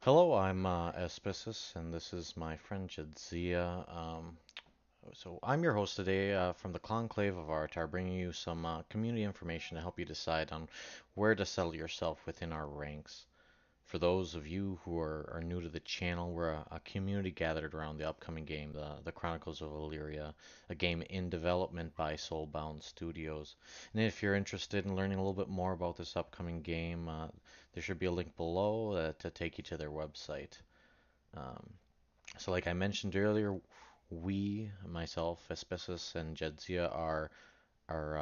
Hello, I'm Espesis, and this is my friend Jedzea. So I'm your host today from the Conclave of Artar, bringing you some community information to help you decide on where to settle yourself within our ranks. For those of you who are new to the channel, we're a community gathered around the upcoming game, the Chronicles of Elyria, a game in development by Soulbound Studios. And if you're interested in learning a little bit more about this upcoming game, there should be a link below to take you to their website. Um, so, like I mentioned earlier, we, myself, Aspesis, and Jedzia are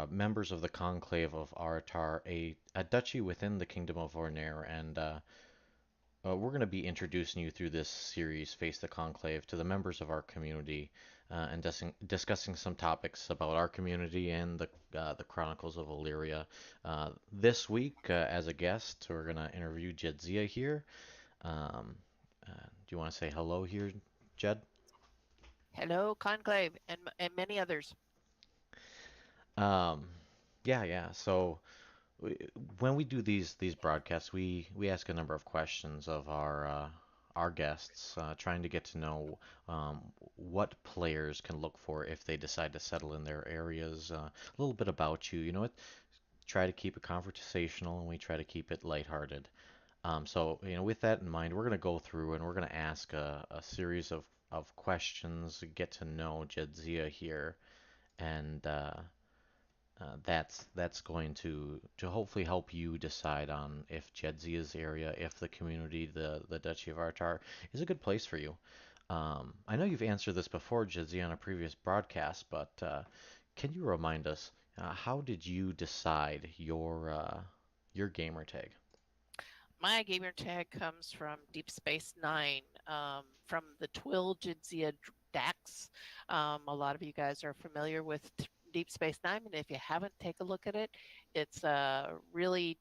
members of the Conclave of Aratar, a duchy within the Kingdom of Ornair, and we're going to be introducing you through this series, Face the Conclave, to the members of our community, and discussing some topics about our community and the Chronicles of Elyria. This week, as a guest, we're going to interview Jedzia here. Um, do you want to say hello here, Jed? Hello, Conclave, and many others. Um, yeah. So w- when we do these broadcasts, we ask a number of questions of our guests, trying to get to know what players can look for if they decide to settle in their areas. A little bit about you. You know what? Try to keep it conversational, and we try to keep it lighthearted. With that in mind, we're going to go through and we're going to ask a series of questions, get to know Jedzia here, and that's going to hopefully help you decide on if Jedzia's area, if the community, the Duchy of Artar, is a good place for you. I know you've answered this before, Jedzia, on a previous broadcast, but can you remind us how did you decide your gamer tag? My gamer tag comes from Deep Space Nine, from the Twill Jadzia Dax. A lot of you guys are familiar with Deep Space Nine, and if you haven't, take a look at it. It's really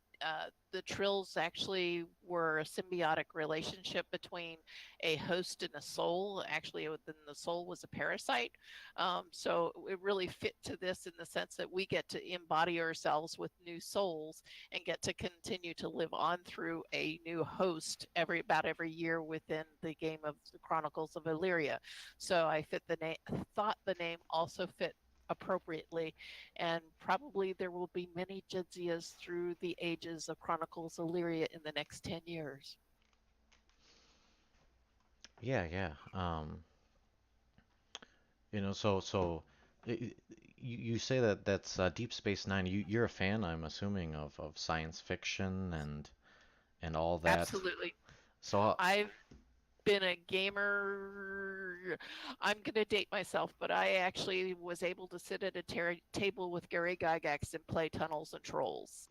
the Trills actually were a symbiotic relationship between a host and a soul. Actually, then the soul was a parasite. So it really fit to this in the sense that we get to embody ourselves with new souls and get to continue to live on through a new host every year within the game of the Chronicles of Elyria. So I fit the name, thought the name also fit appropriately, and probably there will be many Jedzias through the ages of Chronicles of Elyria in the next 10 years. Yeah. So you say that that's Deep Space Nine. You're a fan, I'm assuming, of science fiction and all that. Absolutely. So I've been a gamer. I'm going to date myself, but I actually was able to sit at a table with Gary Gygax and play Tunnels and Trolls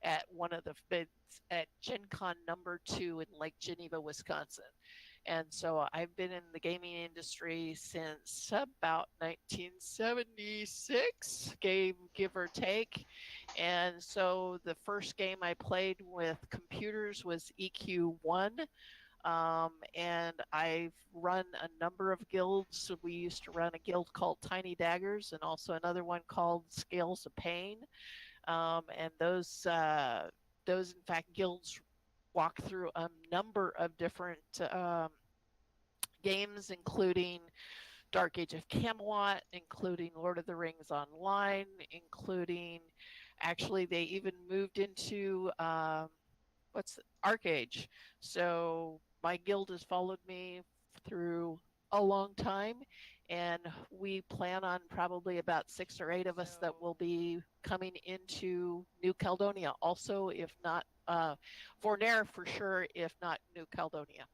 at one of the bids at Gen Con number 2 in Lake Geneva, Wisconsin. And so I've been in the gaming industry since about 1976, give or take. And so the first game I played with computers was EQ1, and I've run a number of guilds. So we used to run a guild called Tiny Daggers and also another one called Scales of Pain. And those in fact guilds walk through a number of different games, including Dark Age of Camelot, including Lord of the Rings Online, including actually they even moved into what's Arcade. So my guild has followed me through a long time, and we plan on probably about 6 or 8 of us that will be coming into New Caledonia. Also, if not Fornair for sure, if not New Caledonia.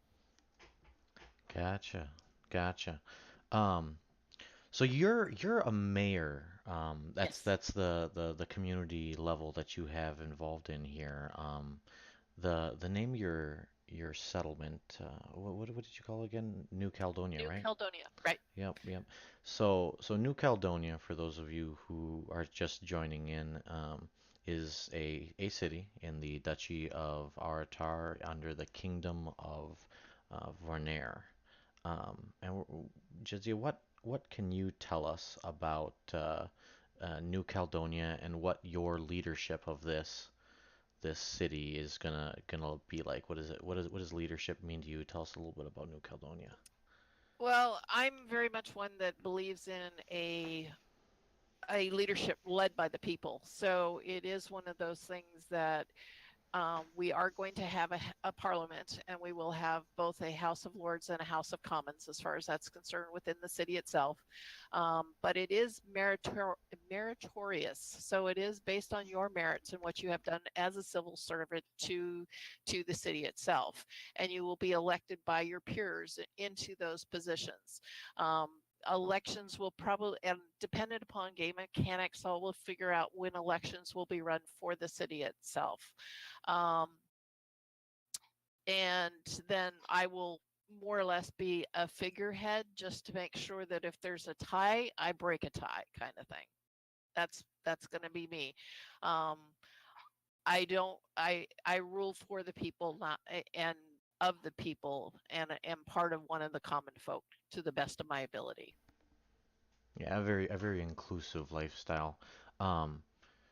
gotcha, gotcha. Um, so you're a mayor. That's Yes. that's the community level that you have involved in here. The name of your settlement. What did you call it again? New Caledonia, New right? Caledonia, right? Yep. So New Caledonia, for those of you who are just joining in, is a city in the Duchy of Aratar under the Kingdom of Vornair. Jizia, what can you tell us about New Caledonia and what your leadership of this city is gonna be like? What is it? What does leadership mean to you? Tell us a little bit about New Caledonia. Well, I'm very much one that believes in a leadership led by the people. So it is one of those things that we are going to have a parliament, and we will have both a House of Lords and a House of Commons, as far as that's concerned, within the city itself. But it is meritorious, so it is based on your merits and what you have done as a civil servant to the city itself, and you will be elected by your peers into those positions. Um, Elections will probably, and dependent upon game mechanics, I will figure out when elections will be run for the city itself. Um, and then I will more or less be a figurehead just to make sure that if there's a tie, I break a tie, kind of thing. That's going to be me. Um, I don't. I rule for the people, not and of the people, and am part of one of the common folk to the best of my ability. Yeah, a very inclusive lifestyle. Um,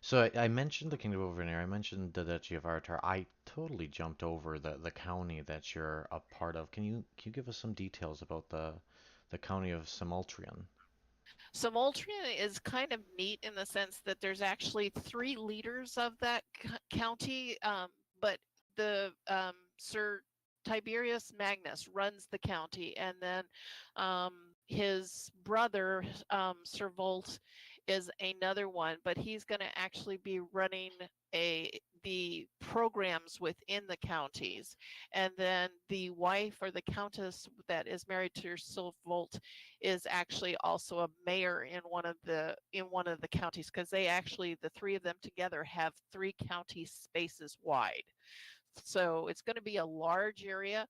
so I mentioned the Kingdom of Elyria. I mentioned the Duchy of Artar. I totally jumped over the county that you're a part of. Can you give us some details about the county of Samultrian? So Moultrie is kind of neat in the sense that there's actually three leaders of that county, but the Sir Tiberius Magnus runs the county, and then um, his brother Sir Volt is another one, but he's going to actually be running a the programs within the counties, and then the wife or the countess that is married to Sir Volt is actually also a mayor in one of the counties, because they actually, the three of them together, have three county spaces wide. So it's going to be a large area,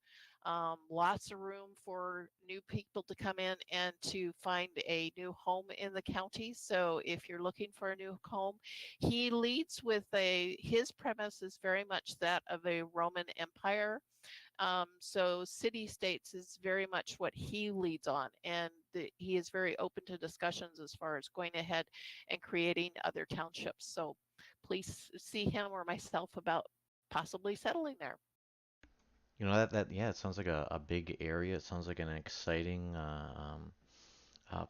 lots of room for new people to come in and to find a new home in the county. So if you're looking for a new home, he leads with his premise is very much that of a Roman Empire. So city states is very much what he leads on, and he is very open to discussions as far as going ahead and creating other townships. So please see him or myself about possibly settling there. That yeah, it sounds like a big area. It sounds like an exciting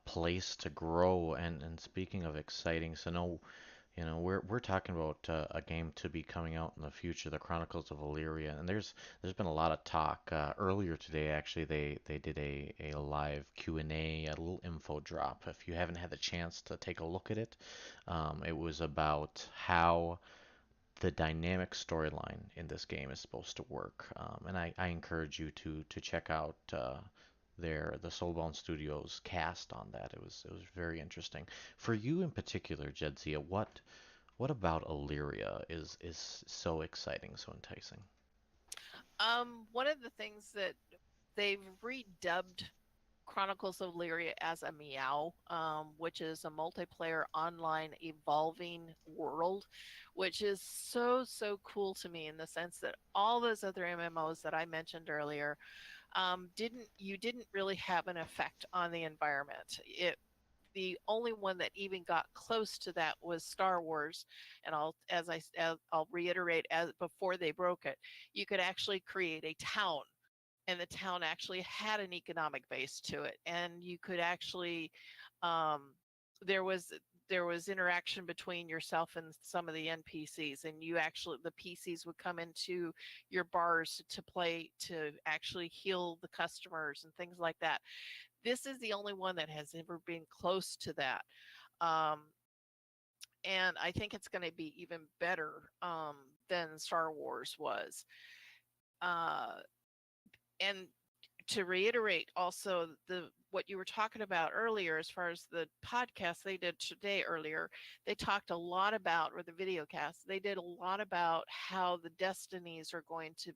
place to grow. And speaking of exciting, so no, we're talking about a game to be coming out in the future, the Chronicles of Elyria, and there's been a lot of talk. Earlier today, actually, they did a live Q&A, a little info drop. If you haven't had the chance to take a look at it, it was about how the dynamic storyline in this game is supposed to work. And I encourage you to check out the Soulbound Studios cast on that. It was very interesting. For you in particular, Jedzea, what about Illyria is so exciting, so enticing? One of the things that they've redubbed Chronicles of Elyria as a meow, which is a multiplayer online evolving world, which is so cool to me in the sense that all those other MMOs that I mentioned earlier didn't really have an effect on the environment. The only one that even got close to that was Star Wars, and I'll reiterate, as before they broke it, you could actually create a town, and the town actually had an economic base to it, and you could actually um, there was there was interaction between yourself and some of the NPCs, and you actually, the PCs would come into your bars to play, to actually heal the customers and things like that. This is the only one that has ever been close to that. Um, and I think it's going to be even better than Star Wars was. Uh, and to reiterate also the what you were talking about earlier, as far as the podcast they did today earlier, they talked a lot about, or the video cast, they did a lot about how the destinies are going to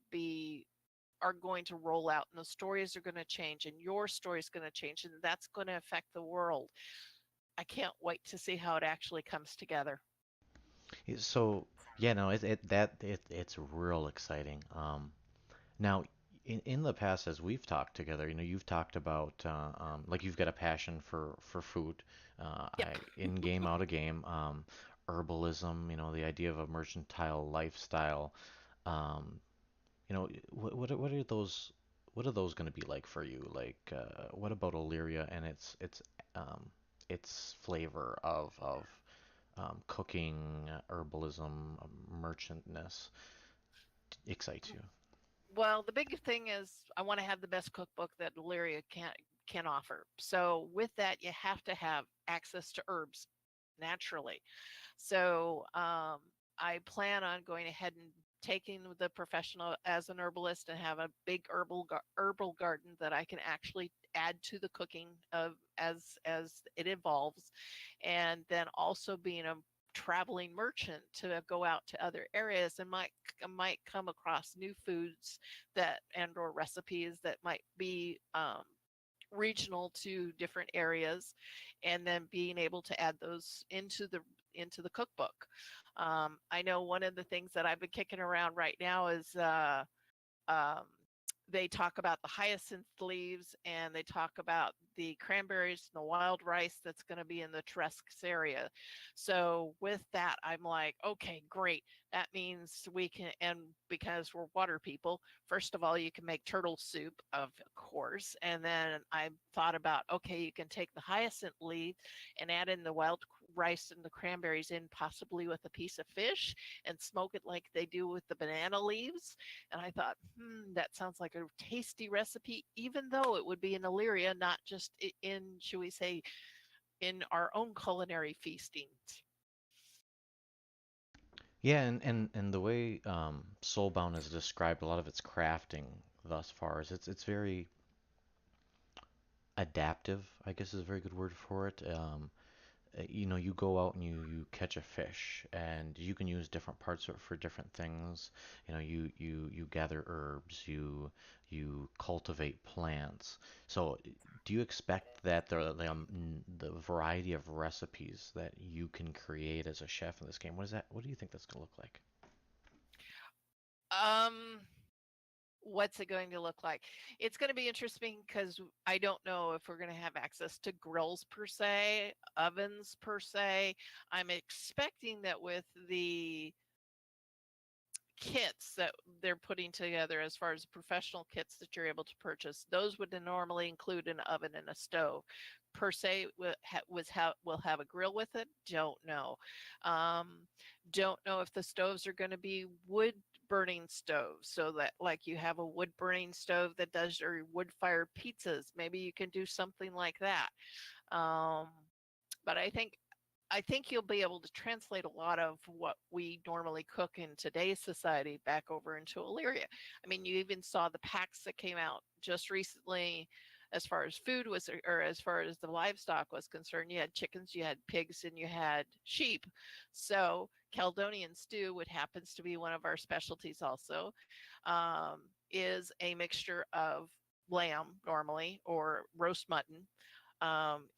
roll out, and the stories are going to change, and your story is going to change, and that's going to affect the world. I can't wait to see how it actually comes together. So yeah, no, it's real exciting. Now, in the past, as we've talked together, you've talked about like you've got a passion for food, Yep. in game, out of game. herbalism, the idea of a mercantile lifestyle. Um, what are those going to be like for you? Like, what about Illyria and um, its flavor of cooking, herbalism, merchantness excites you? Well, the big thing is I want to have the best cookbook that Elyria can offer. So with that, you have to have access to herbs naturally. So I plan on going ahead and taking the professional as an herbalist and have a big herbal garden that I can actually add to the cooking of as it evolves, and then also being a traveling merchant to go out to other areas and might come across new foods that and or recipes that might be regional to different areas, and then being able to add those into the cookbook. I know one of the things that I've been kicking around right now is um, they talk about the hyacinth leaves, and they talk about the cranberries and the wild rice that's going to be in the Tresques area. So with that, I'm like, okay, great. That means we can, and because we're water people, first of all, you can make turtle soup, of course. And then I thought about, okay, you can take the hyacinth leaf and add in the wild rice and the cranberries in, possibly with a piece of fish, and smoke it like they do with the banana leaves. And I thought, that sounds like a tasty recipe, even though it would be in Illyria, not just in, should we say, in our own culinary feastings. Yeah, and the way Soulbound has described a lot of its crafting thus far is it's very adaptive, I guess is a very good word for it. You go out and you catch a fish, and you can use different parts of it for different things. You gather herbs, you cultivate plants. So, do you expect that the variety of recipes that you can create as a chef in this game, what do you think that's gonna look like? Um, what's it going to look like? It's going to be interesting because I don't know if we're going to have access to grills per se, ovens per se. I'm expecting that with the kits that they're putting together, as far as professional kits that you're able to purchase, those would normally include an oven and a stove per se. Will have a grill with it, don't know. um, don't know if the stoves are going to be wood burning stoves, so that like you have a wood burning stove that does your wood fired pizzas. Maybe you can do something like that. um, but I think you'll be able to translate a lot of what we normally cook in today's society back over into Illyria. I mean, you even saw the packs that came out just recently as far as food was, or as far as the livestock was concerned. You had chickens, you had pigs, and you had sheep. So Caledonian stew, which happens to be one of our specialties also, um, is a mixture of lamb normally, or roast mutton,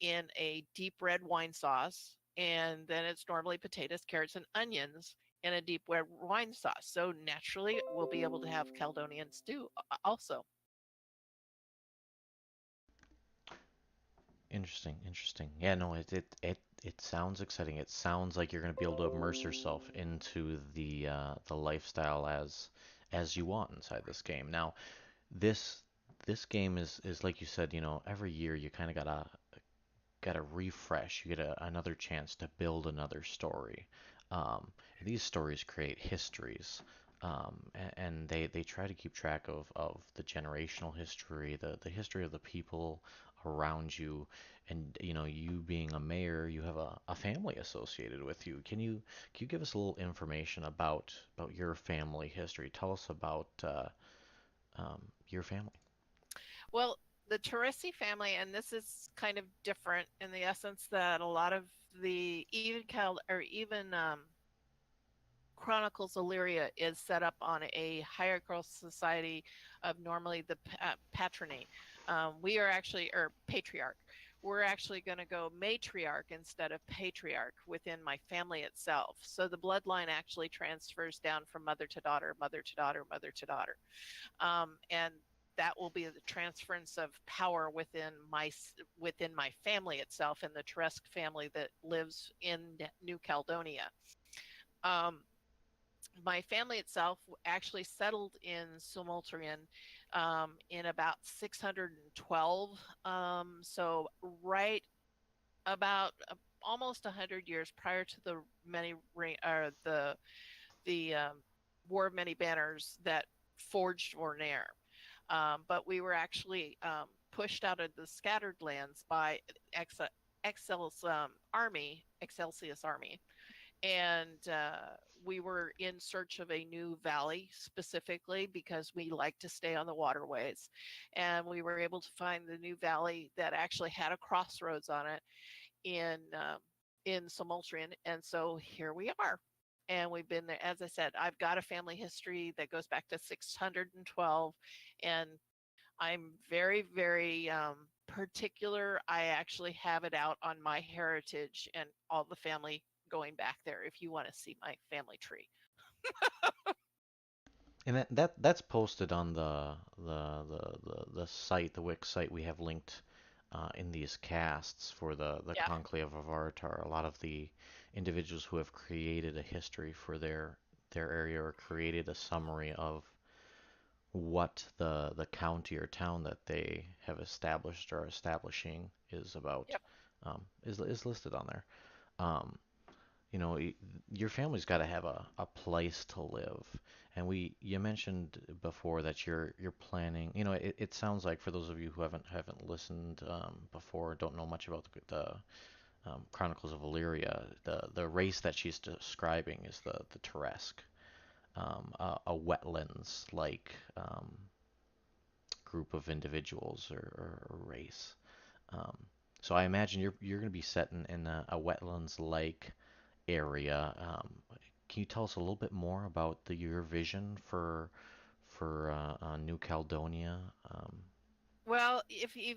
in a deep red wine sauce. And then it's normally potatoes, carrots, and onions in a deep red wine sauce. So naturally, we'll be able to have Caledonian stew also. Interesting, interesting. Yeah, no, it sounds exciting. It sounds like you're going to be able to immerse yourself into the lifestyle as you want inside this game. Now, this this game is like you said, every year you kind of gotta refresh. You get another chance to build another story. And these stories create histories, and they try to keep track of the generational history, the history of the people around you, and you being a mayor, you have a family associated with you. Can you give us a little information about your family history? Tell us about your family. Well, the Teresi family, and this is kind of different in the essence that a lot of the even Chronicles of Elyria is set up on a hierarchical society of normally the patrony. We are actually, or patriarch. We're actually going to go matriarch instead of patriarch within my family itself. So the bloodline actually transfers down from mother to daughter, mother to daughter, mother to daughter. And that will be the transference of power within my family itself and the Teresk family that lives in New Caledonia. Um, my family itself actually settled in Sumultrian in about 612. So right about almost 100 years prior to the many the War of Many Banners that forged Vornare. But we were actually pushed out of the scattered lands by Excel's army, Excelsius army, and we were in search of a new valley specifically because we like to stay on the waterways, and we were able to find the new valley that actually had a crossroads on it in Sumultrian, and so here we are. And we've been there, as I said, I've got a family history that goes back to 612, and I'm very, very particular. I actually have it out on my heritage and all the family going back there if you want to see my family tree. And that's posted on the site, the Wix site we have linked in these casts for the Yeah. Conclave of Artar. A lot of the individuals who have created a history for their area or created a summary of what the county or town that they have established or establishing is about, Yep. is listed on there. Um, you know, your family's got to have a place to live. And you mentioned before that you're planning, it sounds like for those of you who haven't listened before, don't know much about the Chronicles of Elyria, the race that she's describing is the Teresk, a wetlands like group of individuals or race. Um, so I imagine you're going to be set in a wetlands like area. Can you tell us a little bit more about your vision for New Caledonia? Well, if you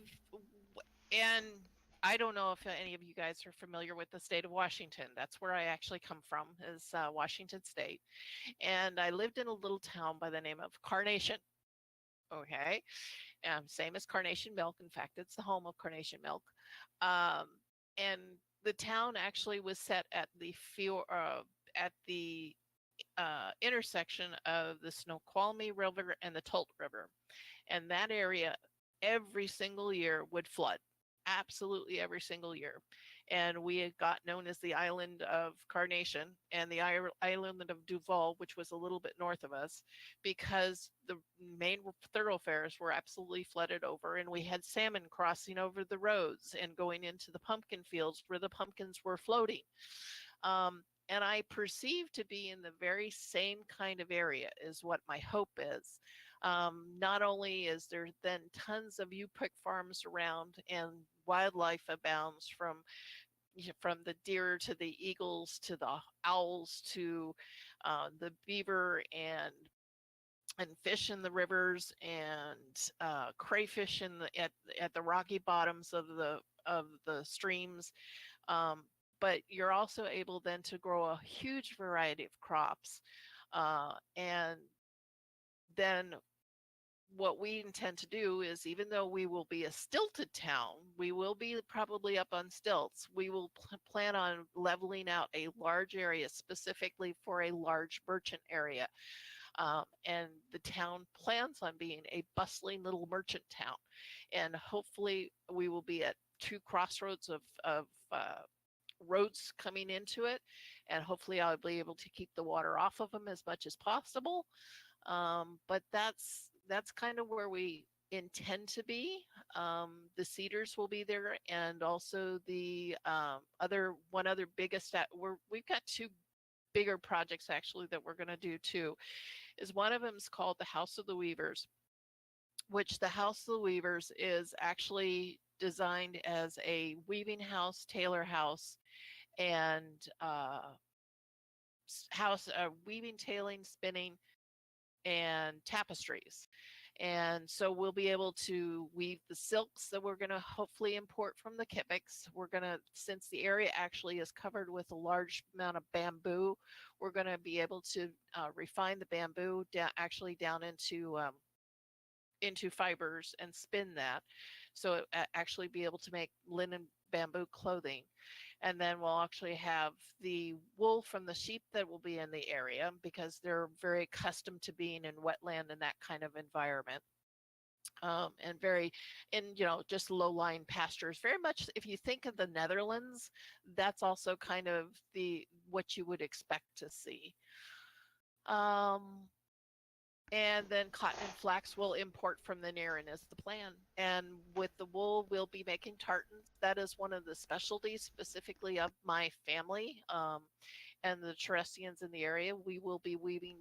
and I don't know if any of you guys are familiar with the state of Washington. That's where I actually come from, is Washington State, and I lived in a little town by the name of Carnation. Okay, same as Carnation Milk. In fact, it's the home of Carnation Milk. Um, and the town actually was set at the intersection of the Snoqualmie River and the Tult River. And that area every single year would flood, absolutely every single year. And we had got known as the island of Carnation and the island of Duval, which was a little bit north of us, because the main thoroughfares were absolutely flooded over, and we had salmon crossing over the roads and going into the pumpkin fields where the pumpkins were floating. And I perceive to be in the very same kind of area is what my hope is. Not only is there then tons of U-pick farms around and wildlife abounds from the deer to the eagles to the owls to the beaver and fish in the rivers and crayfish at the rocky bottoms of the streams. But you're also able then to grow a huge variety of crops. And then what we intend to do is, even though we will be a stilted town, we will be probably up on stilts. We will plan on leveling out a large area specifically for a large merchant area. And the town plans on being a bustling little merchant town. And hopefully we will be at two crossroads of roads coming into it, and hopefully I'll be able to keep the water off of them as much as possible. But that's kind of where we intend to be. The cedars will be there, and also the other biggest we've got two bigger projects actually that we're going to do too. Is one of them is called the House of the Weavers, which the House of the Weavers is actually designed as a weaving house, tailor house, and house weaving, tailing, spinning, and tapestries. And so we'll be able to weave the silks that we're going to hopefully import from the Kipiks. We're going to, since the area actually is covered with a large amount of bamboo, we're going to be able to refine the bamboo actually down into fibers and spin that. So actually be able to make linen bamboo clothing. And then we'll actually have the wool from the sheep that will be in the area because they're very accustomed to being in wetland and that kind of environment. And very in just low-lying pastures, very much if you think of the Netherlands, that's also kind of the what you would expect to see. Um, and then cotton and flax will import from the Naren is the plan. And with the wool, we'll be making tartans. That is one of the specialties specifically of my family. And the Terrestrians in the area, we will be weaving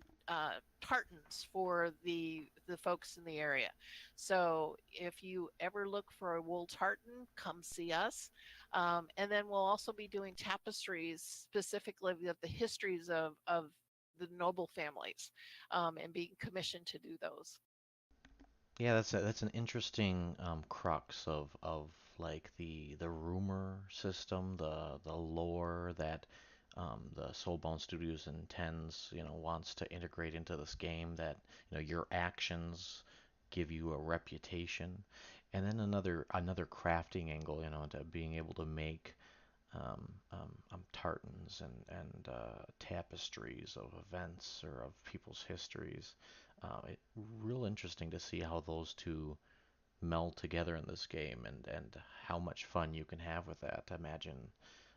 tartans for the folks in the area. So if you ever look for a wool tartan, come see us. And then we'll also be doing tapestries specifically of the histories of the noble families, and being commissioned to do those. Yeah, that's an interesting crux of like the rumor system, the lore that the Soulbound Studios intends, wants to integrate into this game. That your actions give you a reputation, and then another crafting angle, to being able to make tartans and tapestries of events or of people's histories. Real interesting to see how those two meld together in this game and how much fun you can have with that. Imagine,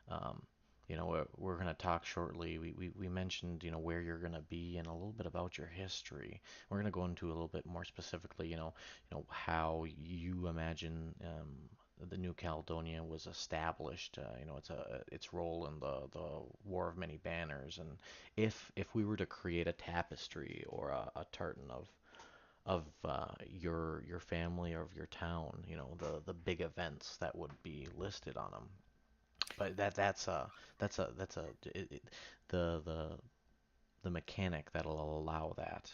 um, we're going to talk shortly. We mentioned, where you're going to be and a little bit about your history. We're going to go into a little bit more specifically, how you imagine the New Caledonia was established. Its role in the War of Many Banners, and if we were to create a tapestry or a tartan of your family or of your town, the big events that would be listed on them. But that's a the mechanic that'll allow that,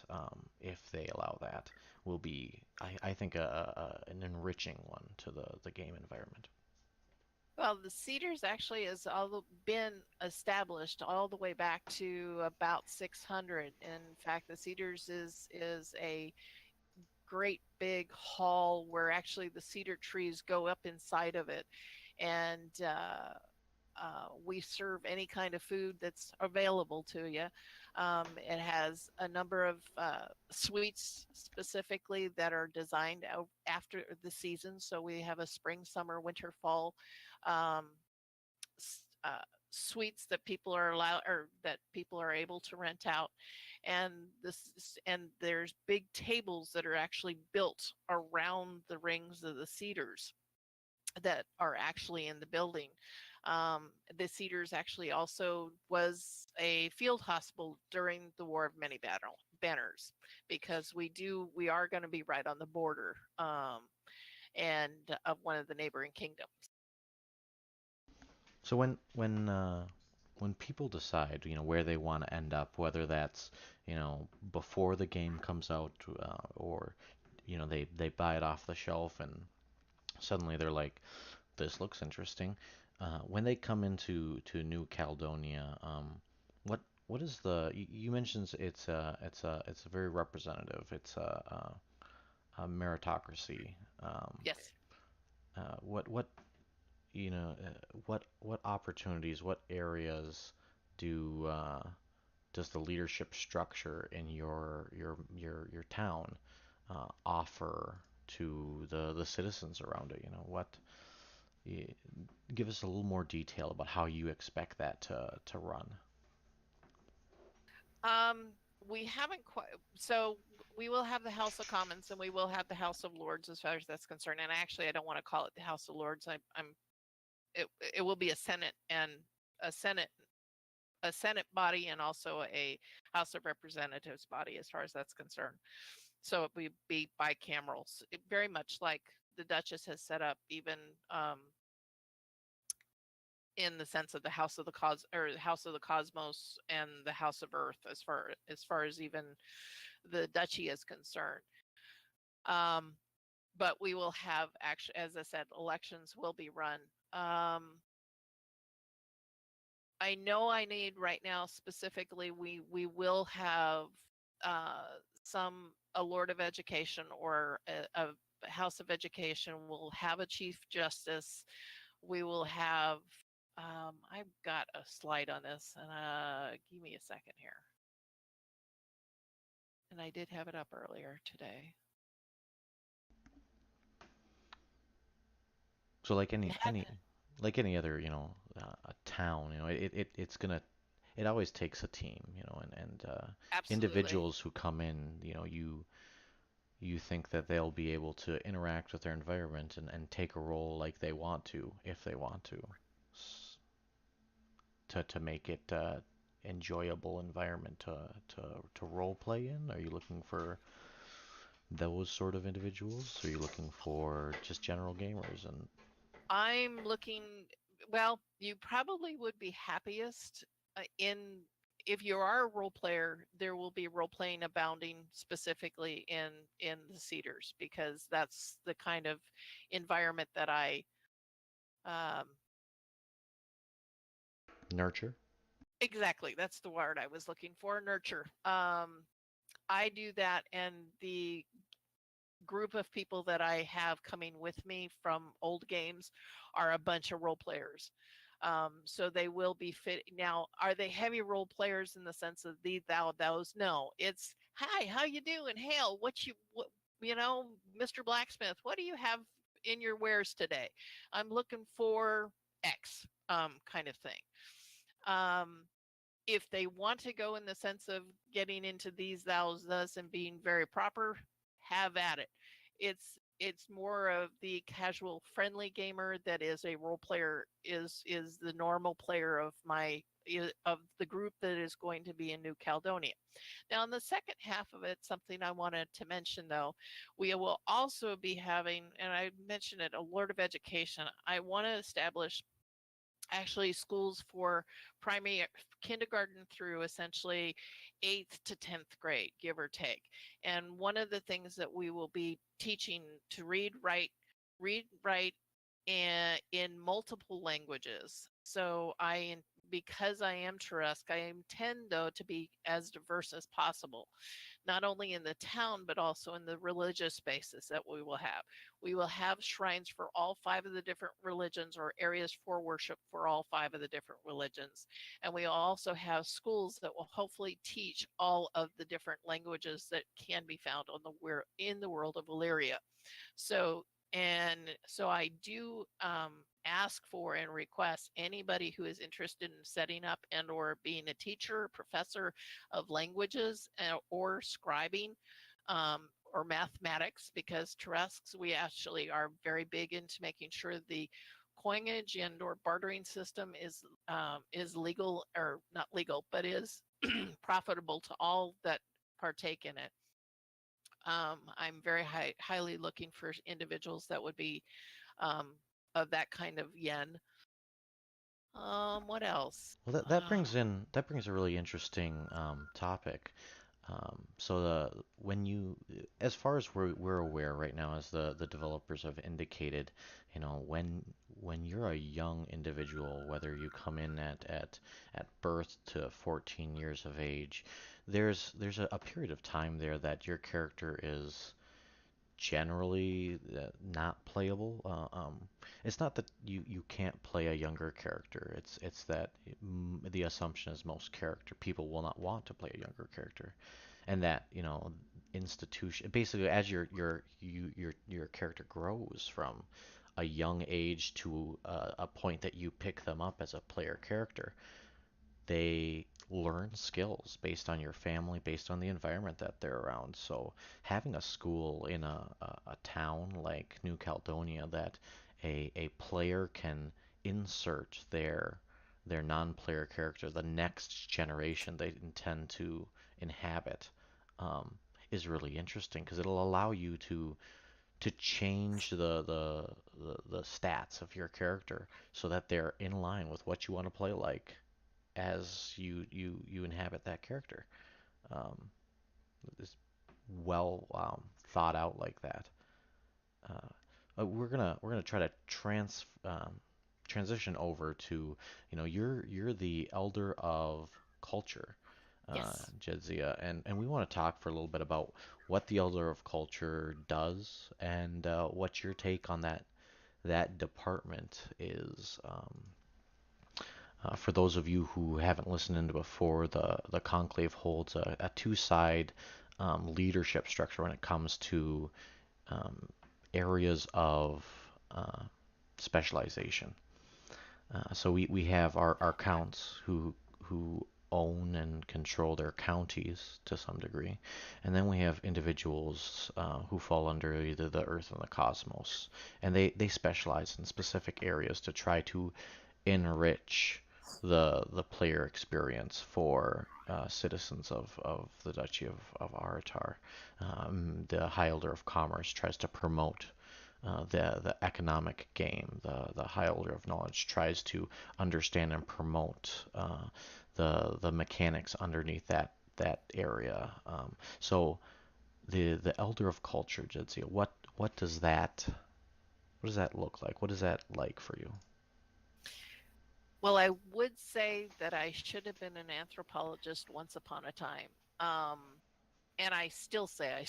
if they allow that, will be I think an enriching one to the game environment. Well, the Cedars actually has all been established all the way back to about 600. In fact, the Cedars is a great big hall where actually the cedar trees go up inside of it, and we serve any kind of food that's available to you. It has a number of suites specifically that are designed out after the season. So we have a spring, summer, winter, fall um, suites that people are allowed or that people are able to rent out. And there's big tables that are actually built around the rings of the cedars that are actually in the building. The Cedars actually also was a field hospital during the War of Many Banners, because we are going to be right on the border, and of one of the neighboring kingdoms. So when people decide, where they want to end up, whether that's, before the game comes out, or they buy it off the shelf and suddenly they're like, this looks interesting. When they come to New Caledonia, what is you mentioned it's a very representative. It's a meritocracy. Yes. What what opportunities, what areas do does the leadership structure in your town offer to the citizens around it? Y- Give us a little more detail about how you expect that to run. Um, we haven't quite. So we will have the House of Commons and we will have the House of Lords as far as that's concerned. And actually, I don't want to call it the House of Lords. I'm. It will be a Senate and a Senate a Senate body and also a House of Representatives body as far as that's concerned. So it would be bicameral, very much like the Duchess has set up, even in the sense of the House of the House of the Cosmos and the House of Earth, as far as even the Duchy is concerned. Um, but we will have actually, as I said, elections will be run. I know I need right now specifically. We will have a Lord of Education or a House of Education will have a Chief Justice. We will have I've got a slide on this, and give me a second here. And I did have it up earlier today. So like It had any other, a town, it's gonna it always takes a team, and absolutely. individuals who come in, you think that they'll be able to interact with their environment and take a role like they want to, if they want to, s- to make it enjoyable environment to role play in. Are you looking for those sort of individuals? Are you looking for just general gamers? And I'm looking, well, you probably would be happiest in if you are a role player, there will be role playing abounding specifically in the Cedars because that's the kind of environment that I um, nurture? exactly, that's the word I was looking for, nurture. I do that, and the group of people that I have coming with me from old games are a bunch of role players. So they will be fit. Now, are they heavy role players in the sense of the thou thous? No, it's hi, how you doing? Hail, Mr. Blacksmith, what do you have in your wares today? I'm looking for X, kind of thing. Um, if they want to go in the sense of getting into these thous thus and being very proper, have at it. It's more of the casual friendly gamer that is a role player is the normal player of the group that is going to be in New Caledonia. Now in the second half of it, something I wanted to mention though, we will also be having, and I mentioned it, a Lord of Education. I want to establish actually schools for primary kindergarten through essentially 8th to 10th grade, give or take. And one of the things that we will be teaching to read write in multiple languages. So because I am Turusk, I intend though to be as diverse as possible, not only in the town, but also in the religious spaces that we will have. We will have shrines for all five of the different religions or areas for worship for all five of the different religions. And we also have schools that will hopefully teach all of the different languages that can be found in the world of Elyria. So, and so I do ask for and request anybody who is interested in setting up and or being a teacher, professor of languages or scribing or mathematics, because Terresks, we actually are very big into making sure the coinage and or bartering system is legal, or not legal, but is profitable to all that partake in it. I'm very highly looking for individuals that would be um, of that kind of yen. What else? Well, that brings a really interesting topic. So when you, as far as we're aware right now, as the developers have indicated, when you're a young individual, whether you come in at birth to 14 years of age, there's a period of time there that your character is generally not playable. It's not that you can't play a younger character. It's that the assumption is most character people will not want to play a younger character, and that institution basically as your character grows from a young age to a point that you pick them up as a player character, they learn skills based on your family, based on the environment that they're around. So having a school in a town like New Caledonia that a player can insert their non-player character, the next generation they intend to inhabit, um, is really interesting because it'll allow you to change the stats of your character so that they're in line with what you want to play like as you inhabit that character. Um, it's well thought out like that. We're gonna try to transition over to you're the elder of culture. Yes. Jedzea, and we want to talk for a little bit about what the Elder of Culture does and what your take on that department is. For those of you who haven't listened into before, the Conclave holds a two-side leadership structure when it comes to um, areas of uh, specialization. So we have our counts who own and control their counties to some degree, and then we have individuals who fall under either the Earth and the cosmos, and they specialize in specific areas to try to enrich the player experience for citizens of the Duchy of Aratar. The High Elder of Commerce tries to promote the economic game. The High Elder of Knowledge tries to understand and promote the mechanics underneath that area. So the Elder of Culture, Jadzia, what does that look like? What is that like for you? Well, I would say that I should have been an anthropologist once upon a time. Um, and I still say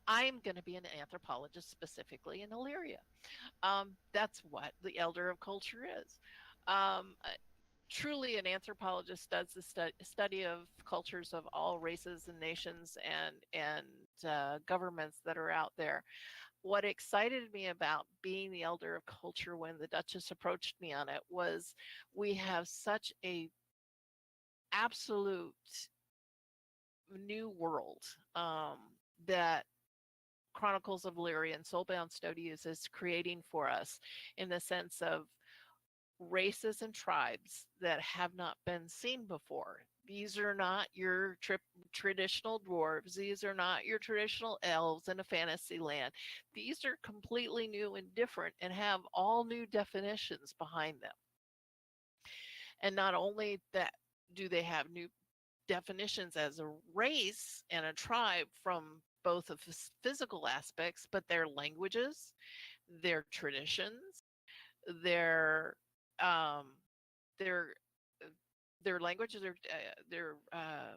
I'm going to be an anthropologist specifically in Illyria. That's what the elder of culture is. Um, uh, Truly, an anthropologist does the study of cultures of all races and nations and governments that are out there. What excited me about being the elder of culture when the Duchess approached me on it was we have such a absolute new world um, that Chronicles of Elyria and Soulbound Studios is creating for us in the sense of races and tribes that have not been seen before. These are not your traditional dwarves. These are not your traditional elves in a fantasy land. These are completely new and different and have all new definitions behind them. And not only that, do they have new definitions as a race and a tribe from both of physical aspects, but their languages, their traditions, their um, their uh, their languages, uh,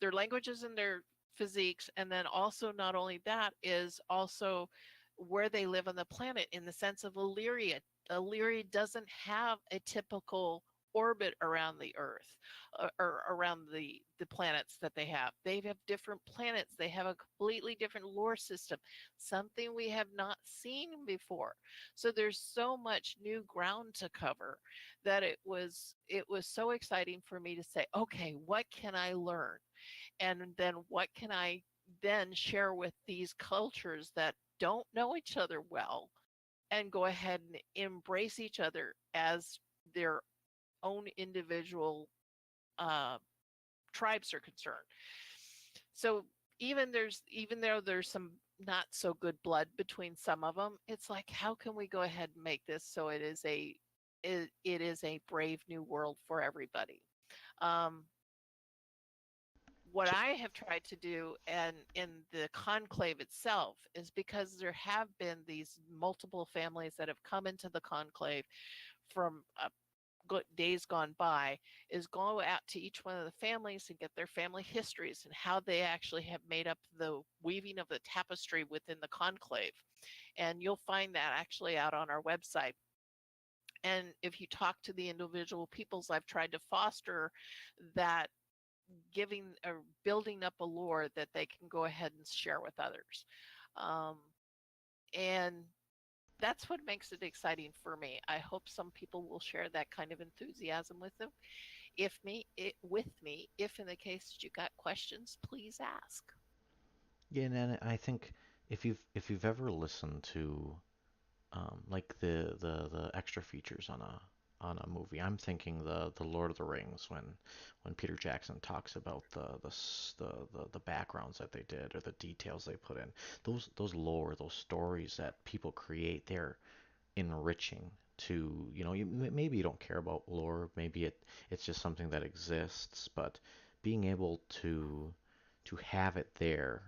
their languages and their physiques, and then also not only that is also where they live on the planet in the sense of Illyria. Illyria doesn't have a typical orbit around the Earth or around the planets that they have. They have different planets. They have a completely different lore system, something we have not seen before. So there's so much new ground to cover that it was so exciting for me to say, okay, what can I learn? And then what can I then share with these cultures that don't know each other well and go ahead and embrace each other as their own individual uh, tribes are concerned. So even though there's some not so good blood between some of them, it's like how can we go ahead and make this so it is a brave new world for everybody. Um, what So, I have tried to do and in the conclave itself is because there have been these multiple families that have come into the conclave from days gone by is go out to each one of the families and get their family histories and how they actually have made up the weaving of the tapestry within the conclave. And you'll find that actually out on our website. And if you talk to the individual peoples, I've tried to foster that giving or building up a lore that they can go ahead and share with others. Um, and that's what makes it exciting for me. I hope some people will share that kind of enthusiasm with them. With me, if in the case that you got questions, please ask. yeah, and I think if you've ever listened to like the extra features on a movie. I'm thinking the Lord of the Rings when Peter Jackson talks about the backgrounds that they did or the details they put in. Those lore, those stories that people create, they're enriching to, maybe you don't care about lore, maybe it's just something that exists, but being able to have it there,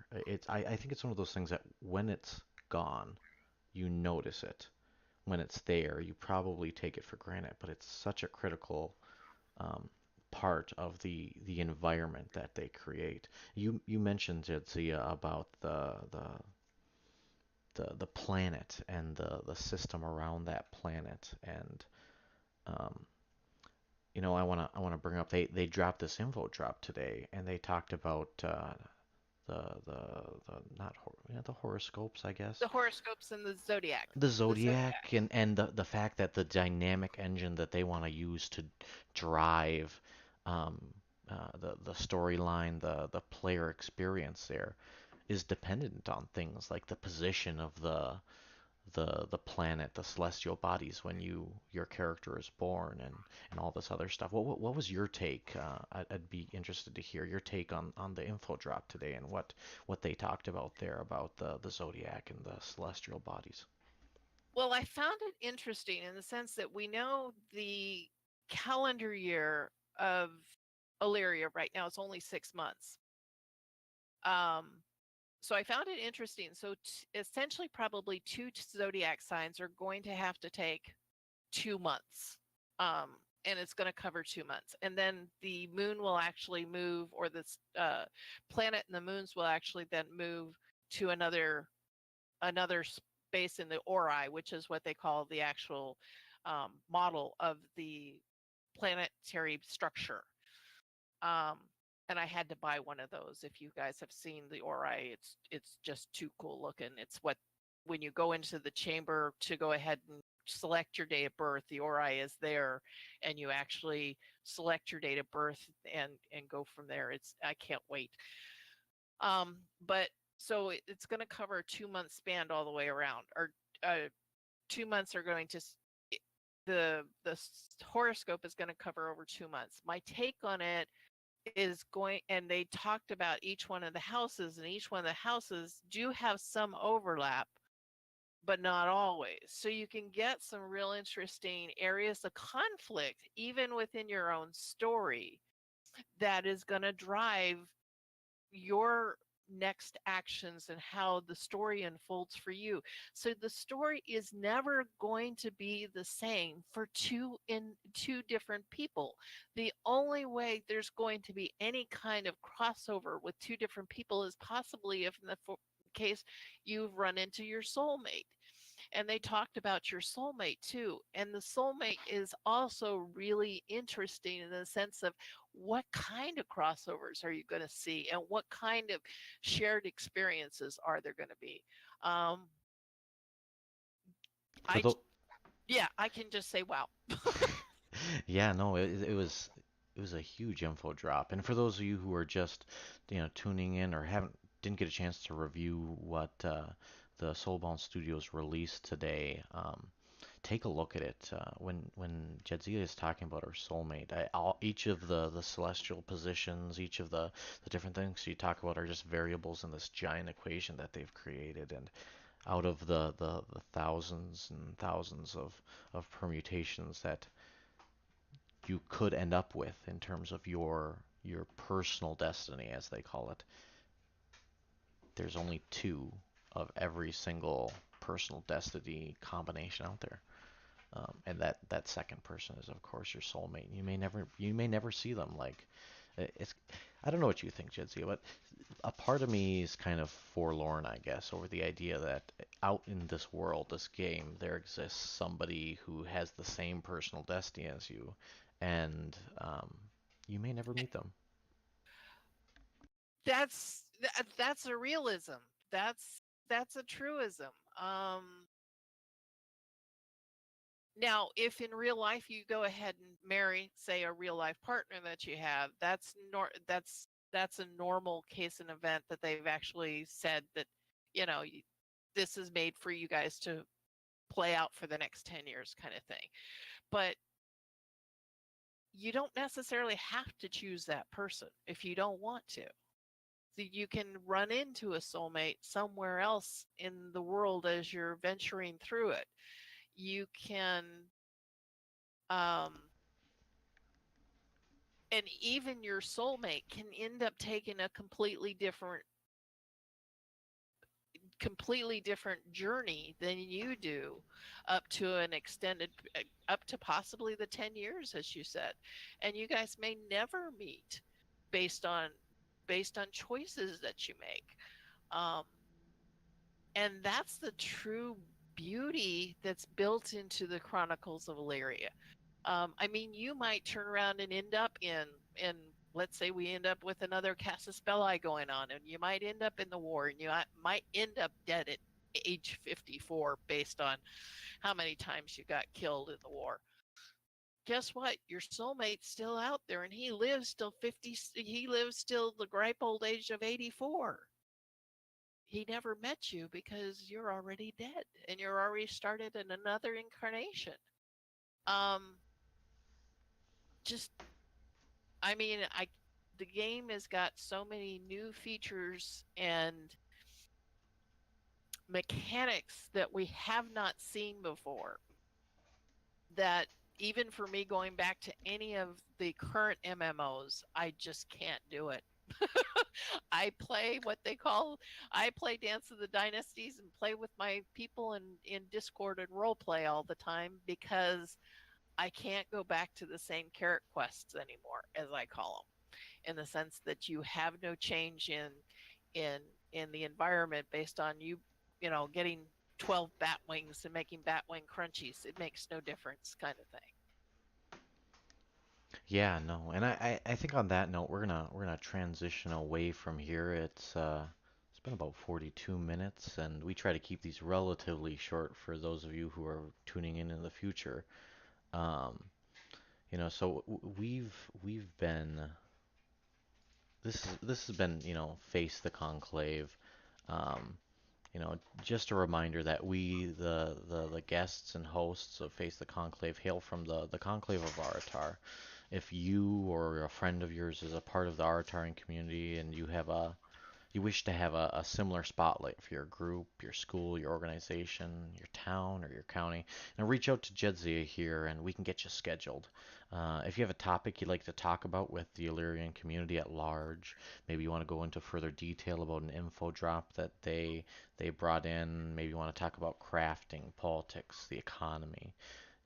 I think it's one of those things that when it's gone, you notice it. When it's there, you probably take it for granted, but it's such a critical um, part of the environment that they create. You mentioned, Jadzia, about the planet and the system around that planet, and um, I wanna bring up, they dropped this info drop today, and they talked about the not yeah, the horoscopes, I guess, The horoscopes and the zodiac. the The zodiac. zodiac, and the fact that the dynamic engine that they want to use to drive um, the storyline, the player experience there is dependent on things like the position of the planet, the celestial bodies when your character is born, and all this other stuff. What was your take? I'd be interested to hear your take on the info drop today and what they talked about there about the zodiac and the celestial bodies. Well, I found it interesting in the sense that we know the calendar year of Elyria right now is only 6 months. Um, so I found it interesting. So essentially, probably two zodiac signs are going to have to take 2 months. Um, and it's going to cover 2 months. And then the moon will actually move, or this planet and the moons will actually then move to another space in the ori, which is what they call the actual model of the planetary structure. Um, and I had to buy one of those. If you guys have seen the ori, it's just too cool looking. It's what when you go into the chamber to go ahead and select your date of birth, the ori is there, and you actually select your date of birth and go from there. I can't wait. But so it's going to cover a 2 month span all the way around, or 2 months are going to the horoscope is going to cover over 2 months. My take on it is going, and they talked about each one of the houses, and each one of the houses do have some overlap, but not always. So you can get some real interesting areas of conflict even within your own story that is going to drive your next actions and how the story unfolds for you. So the story is never going to be the same for two different people. The only way there's going to be any kind of crossover with two different people is possibly if in the case you've run into your soulmate. And they talked about your soulmate too. And the soulmate is also really interesting in the sense of what kind of crossovers are you going to see and what kind of shared experiences are there going to be. Um, For I, the yeah, I can just say, wow. Yeah, no, it was a huge info drop. And for those of you who are just, tuning in or didn't get a chance to review what the Soulbound Studios released today, take a look at it. When Jedzia is talking about her soulmate, each of the celestial positions, each of the different things you talk about are just variables in this giant equation that they've created. And out of the thousands and thousands of permutations that you could end up with in terms of your personal destiny, as they call it. There's only two of every single personal destiny combination out there, and that second person is, of course, your soulmate. You may never see them. Like it's, I don't know what you think, Jedzia, but a part of me is kind of forlorn, I guess, over the idea that out in this world, this game, there exists somebody who has the same personal destiny as you, and you may never meet them. That's a realism. That's a truism. Now, if in real life you go ahead and marry, say, a real life partner that you have, that's a normal case and event that they've actually said that, you know, this is made for you guys to play out for the next 10 years kind of thing. But you don't necessarily have to choose that person if you don't want to. So you can run into a soulmate somewhere else in the world as you're venturing through it. You can um, and even your soulmate can end up taking a completely different completely different journey than you do, up to an extended, up to possibly the 10 years, as you said. And you guys may never meet based on choices that you make. Um, and that's the true beauty that's built into the Chronicles of Elyria. I mean, you might turn around and end up in let's say we end up with another Casus Belli going on, and you might end up in the war, and you might end up dead at age 54 based on how many times you got killed in the war. Guess what? Your soulmate's still out there, and he lives till 50. He lives till the ripe old age of 84. He never met you because you're already dead and you're already started in another incarnation. Um, just I mean, the game has got so many new features and mechanics that we have not seen before, that even for me going back to any of the current MMOs, I just can't do it. I play what they call I play Dance of the Dynasties and play with my people in Discord and role play all the time because I can't go back to the same carrot quests anymore, as I call them, in the sense that you have no change in in the environment based on getting 12 bat wings and making bat wing crunchies. It makes no difference, kind of thing. Yeah, no, and I think on that note, we're gonna transition away from here. It's been about 42 minutes, and we try to keep these relatively short for those of you who are tuning in the future. Um, so we've been this has been, Face the Conclave. Um, just a reminder that we, the guests and hosts of Face the Conclave, hail from the Conclave of Aratar. If you or a friend of yours is a part of the Arataran community and you wish to have a similar spotlight for your group, your school, your organization, your town, or your county, and reach out to Jedzea here and we can get you scheduled. If you have a topic you'd like to talk about with the Illyrian community at large, maybe you want to go into further detail about an info drop that they brought in, maybe you want to talk about crafting, politics, the economy,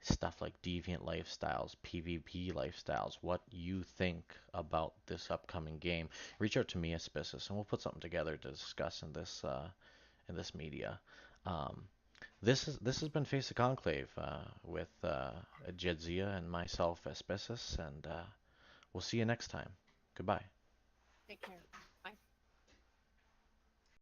stuff like deviant lifestyles, PvP lifestyles, what you think about this upcoming game, reach out to me, Aspicis, and we'll put something together to discuss in this media. Um, this has been Face the Conclave with Jedzia and myself, Aspicis, and we'll see you next time. Goodbye. Take care.